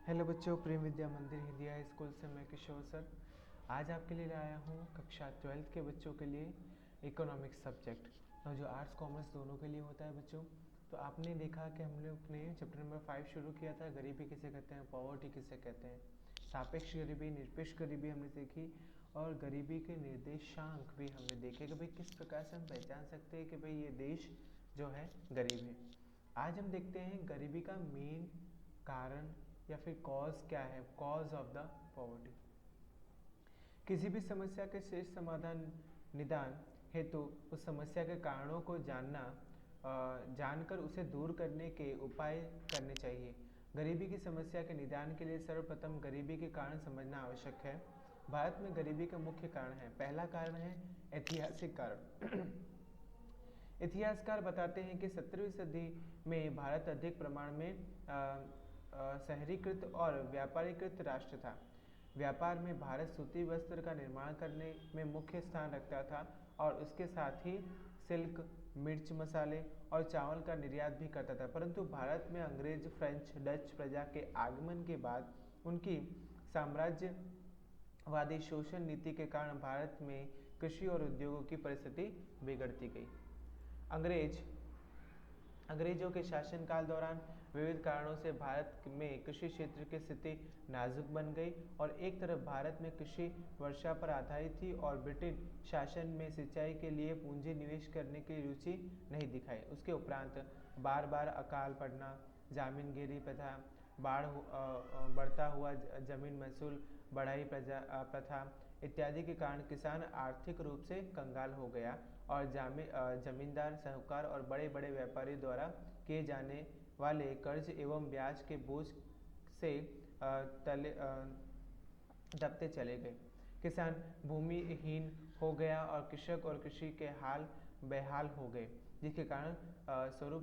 Hello बच्चों, प्रेम विद्या मंदिर Hindi high school से मैं किशोर सर आज आपके लिए लाया हूँ कक्षा 12th के बच्चों के लिए इकोनॉमिक्स सब्जेक्ट जो आर्ट्स कॉमर्स दोनों के लिए होता है बच्चों। तो आपने देखा कि हम लोग ने चैप्टर नंबर 5 शुरू किया था, गरीबी किसे कहते हैं, पॉवर्टी किसे कहते हैं, सापेक्ष गरीबी, निरपेक्ष गरीबी हमने सीखी और गरीबी के निर्देशांक भी हमने देखे कि भाई किस प्रकार से हम पहचान सकते हैं कि भाई ये देश जो है गरीब है। आज हम देखते हैं गरीबी का मेन कारण या फिर कॉज क्या है, कॉज ऑफ द पॉवर्टी। किसी भी समस्या के श्रेष्ठ समाधान निदान हेतु उस समस्या के कारणों को जानकर उसे दूर करने के उपाय करने चाहिए। गरीबी की समस्या के निदान के लिए सर्वप्रथम गरीबी के कारण समझना आवश्यक है। भारत में गरीबी के मुख्य कारण है। पहला कारण है ऐतिहासिक कारण। इतिहासकार बताते हैं कि 17वीं सदी में भारत अधिक प्रमाण में शहरीकृत और व्यापारीकृत राष्ट्र था। व्यापार में भारत सूती वस्त्र का निर्माण करने में मुख्य स्थान रखता था और उसके साथ ही सिल्क, मिर्च मसाले और चावल का निर्यात भी करता था। परंतु भारत में अंग्रेज, फ्रेंच, डच प्रजा के आगमन के बाद उनकी साम्राज्यवादी शोषण नीति के कारण भारत में कृषि और उद्योगों की परिस्थिति बिगड़ती गई। अंग्रेजों के शासनकाल दौरान विविध कारणों से भारत में कृषि क्षेत्र की स्थिति नाजुक बन गई और एक तरफ भारत में कृषि वर्षा पर आधारित थी और ब्रिटिश शासन में सिंचाई के लिए पूंजी निवेश करने की रुचि नहीं दिखाई। उसके उपरांत बार बार अकाल पड़ना, जामीनगिरी प्रथा, बढ़ता हुआ जमीन महसूल बढ़ाई प्रथा इत्यादि के कारण किसान आर्थिक रूप से कंगाल हो गया और जमींदार, साहूकार और बड़े बड़े व्यापारी द्वारा किए जाने वाले कर्ज एवं ब्याज के बोझ से दबते चले गए। किसान भूमिहीन हो गया और कृषक और कृषि के हाल बेहाल हो गए, जिसके कारण स्वरूप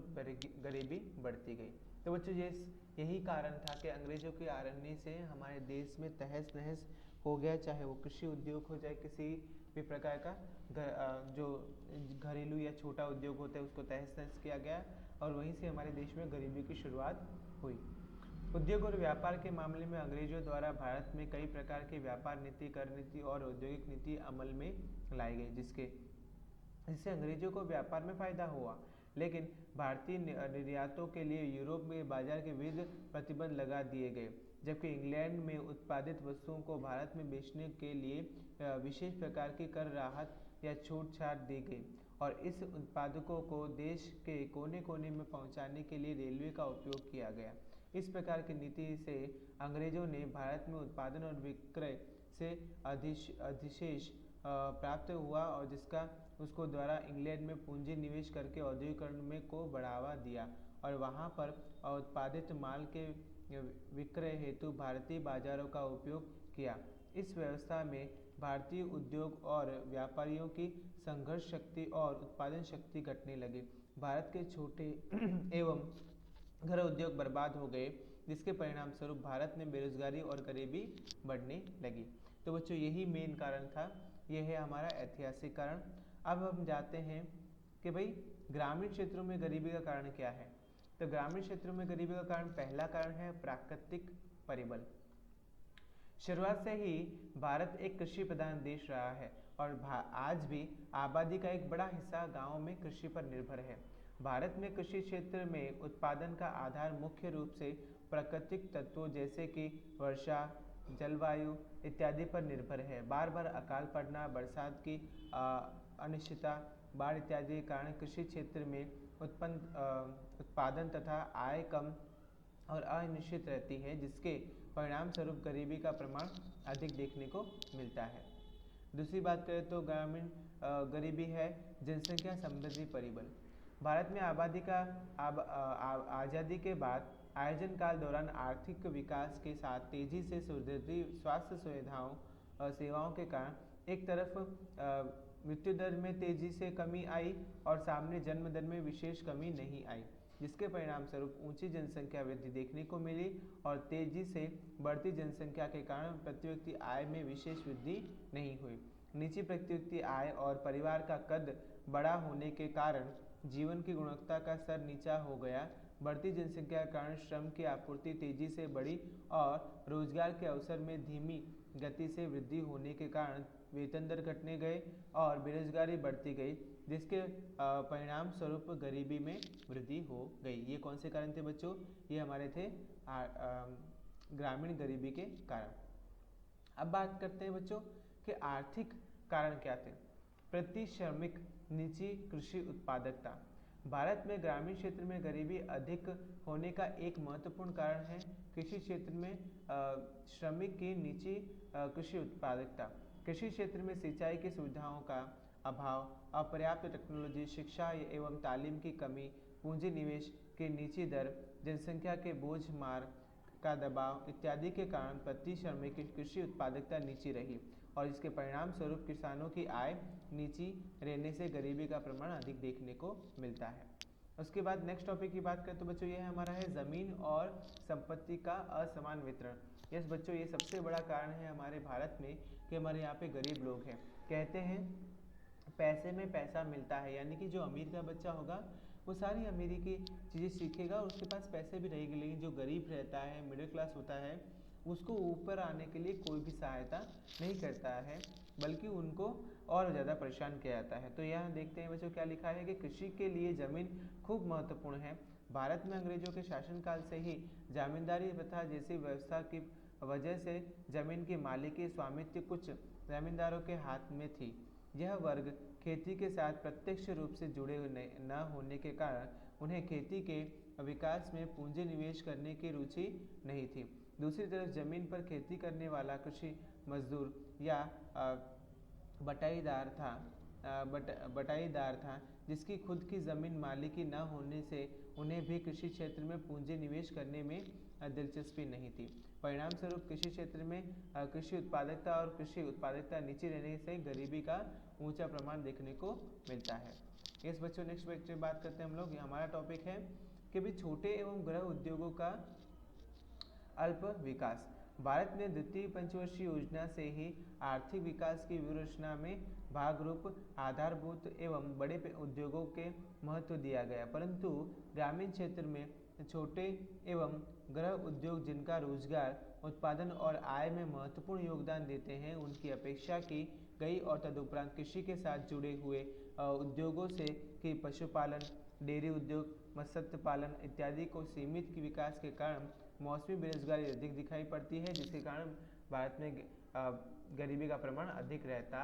गरीबी बढ़ती गई। तो बच्चों यही कारण था कि अंग्रेजों के आने से हमारे देश में तहस नहस हो गया, चाहे वो कृषि उद्योग हो, चाहे किसी भी प्रकार का जो घरेलू या छोटा उद्योग होता है उसको तहस नहस किया गया और वहीं से हमारे देश में गरीबी की शुरुआत हुई। उद्योग और व्यापार के मामले में अंग्रेजों द्वारा भारत में कई प्रकार की व्यापार नीति, कर नीति और औद्योगिक नीति अमल में लाई गई, जिससे अंग्रेजों को व्यापार में फायदा हुआ। लेकिन भारतीय निर्यातों के लिए यूरोप में बाजार के विविध प्रतिबंध लगा दिए गए, जबकि इंग्लैंड में उत्पादित वस्तुओं को भारत में बेचने के लिए विशेष प्रकार की कर राहत या छूट छाट दी गई और इस उत्पादकों को देश के कोने कोने में पहुंचाने के लिए रेलवे का उपयोग किया गया। इस प्रकार की नीति से अंग्रेजों ने भारत में उत्पादन और विक्रय से अधिशेष प्राप्त हुआ और जिसका उसको द्वारा इंग्लैंड में पूंजी निवेश करके औद्योगिकरण में को बढ़ावा दिया और वहां पर उत्पादित माल के विक्रय हेतु भारतीय बाजारों का उपयोग किया। इस व्यवस्था में भारतीय उद्योग और व्यापारियों की संघर्ष शक्ति और उत्पादन शक्ति घटने लगी। भारत के छोटे एवं घर उद्योग बर्बाद हो गए, जिसके परिणाम स्वरूप भारत में बेरोजगारी और गरीबी बढ़ने लगी। तो बच्चों यही मेन कारण था, यह है हमारा ऐतिहासिक कारण। अब हम जाते हैं कि भाई ग्रामीण क्षेत्रों में गरीबी का कारण क्या है। तो ग्रामीण क्षेत्रों में गरीबी का कारण, पहला कारण है प्राकृतिक परिबल। शुरुआत से ही भारत एक कृषि प्रधान देश रहा है और आज भी आबादी का एक बड़ा हिस्सा गांवों में कृषि पर निर्भर है। भारत में कृषि क्षेत्र में उत्पादन का आधार मुख्य रूप से प्राकृतिक तत्वों जैसे कि वर्षा, जलवायु इत्यादि पर निर्भर है। बार बार अकाल पड़ना, बरसात की अनिश्चितता, बाढ़ इत्यादि के कारण कृषि क्षेत्र में उत्पादन तथा आय कम और अनिश्चित रहती है, जिसके परिणाम स्वरूप गरीबी का प्रमाण अधिक देखने को मिलता है। दूसरी बात करें तो ग्रामीण गरीबी है जनसंख्या संबंधी परिबल। भारत में आबादी का आज़ादी के बाद आयोजन काल दौरान आर्थिक विकास के साथ तेजी से सुधरती स्वास्थ्य सुविधाओं सेवाओं के कारण एक तरफ मृत्यु दर में तेजी से कमी आई और सामने जन्म दर में विशेष कमी नहीं आई, जिसके परिणाम स्वरूप ऊंची जनसंख्या वृद्धि देखने को मिली और तेजी से बढ़ती जनसंख्या के कारण प्रति व्यक्ति आय में विशेष वृद्धि नहीं हुई। नीची प्रति व्यक्ति आय और परिवार का कद बड़ा होने के कारण जीवन की गुणवत्ता का स्तर नीचा हो गया, बढ़ती जनसंख्या के कारण श्रम की आपूर्ति तेजी से बढ़ी और रोजगार के अवसर में धीमी गति से वृद्धि होने के कारण वेतन दर घटने गए और बेरोजगारी बढ़ती गई, जिसके परिणाम स्वरूप गरीबी में वृद्धि हो गई। ये कौन से कारण थे बच्चों? ये हमारे थे ग्रामीण गरीबी के कारण। अब बात करते हैं बच्चों कि आर्थिक कारण क्या थे। प्रति श्रमिक नीची कृषि उत्पादकता। भारत में ग्रामीण क्षेत्र में गरीबी अधिक होने का एक महत्वपूर्ण कारण है कृषि क्षेत्र में श्रमिक की नीची कृषि उत्पादकता। कृषि क्षेत्र में सिंचाई की सुविधाओं का अभाव, अपर्याप्त टेक्नोलॉजी, शिक्षा एवं तालीम की कमी, पूंजी निवेश की नीची दर, जनसंख्या के बोझ मार का दबाव इत्यादि के कारण प्रति श्रमिक की कृषि उत्पादकता नीची रही और इसके परिणाम स्वरूप किसानों की आय नीची रहने से गरीबी का प्रमाण अधिक देखने को मिलता है। उसके बाद नेक्स्ट टॉपिक की बात करें तो बच्चों ये हमारा है ज़मीन और संपत्ति का असमान वितरण। यस बच्चों, ये सबसे बड़ा कारण है हमारे भारत में कि हमारे यहाँ पे गरीब लोग हैं। कहते हैं पैसे में पैसा मिलता है, यानी कि जो अमीर का बच्चा होगा वो सारी अमीरी की चीज़ें सीखेगा और उसके पास पैसे भी रहेंगे, लेकिन जो गरीब रहता है, मिडिल क्लास होता है, उसको ऊपर आने के लिए कोई भी सहायता नहीं करता है, बल्कि उनको और ज़्यादा परेशान किया जाता है। तो यहाँ देखते हैं बच्चों क्या लिखा है कि कृषि के लिए ज़मीन खूब महत्वपूर्ण है। भारत में अंग्रेजों के शासनकाल से ही जमींदारी प्रथा जैसी व्यवस्था की वजह से जमीन की मालिकी स्वामित्व कुछ जमींदारों के हाथ में थी। यह वर्ग खेती के साथ प्रत्यक्ष रूप से जुड़े न होने के कारण उन्हें खेती के विकास में पूंजी निवेश करने की रुचि नहीं थी। दूसरी तरफ जमीन पर खेती करने वाला कृषि मजदूर या बटाईदार था जिसकी खुद की ज़मीन मालिकी न होने से उन्हें भी कृषि क्षेत्र में पूंजी निवेश करने में दिलचस्पी नहीं थी। परिणाम स्वरूप कृषि क्षेत्र में कृषि उत्पादकता और कृषि उत्पादकता नीचे रहने से गरीबी का ऊंचा प्रमाण देखने को मिलता है। इस बच्चों नेक्स्ट बच्चे बात करते हैं हम लोग। हमारा टॉपिक है कि भी छोटे एवं गृह उद्योगों का अल्प विकास। भारत ने द्वितीय पंचवर्षीय योजना से ही आर्थिक विकास की व्यूहरचना में भागरूप आधारभूत एवं बड़े उद्योगों के महत्व दिया गया, परंतु ग्रामीण क्षेत्र में छोटे एवं गृह उद्योग जिनका रोजगार उत्पादन और आय में महत्वपूर्ण योगदान देते हैं, उनकी अपेक्षा की गई और तदुपरांत कृषि के साथ जुड़े हुए उद्योगों से कि पशुपालन, डेयरी उद्योग, मत्स्य पालन इत्यादि को सीमित विकास के कारण मौसमी बेरोजगारी अधिक दिखाई पड़ती है, जिसके कारण भारत में गरीबी का प्रमाण अधिक रहता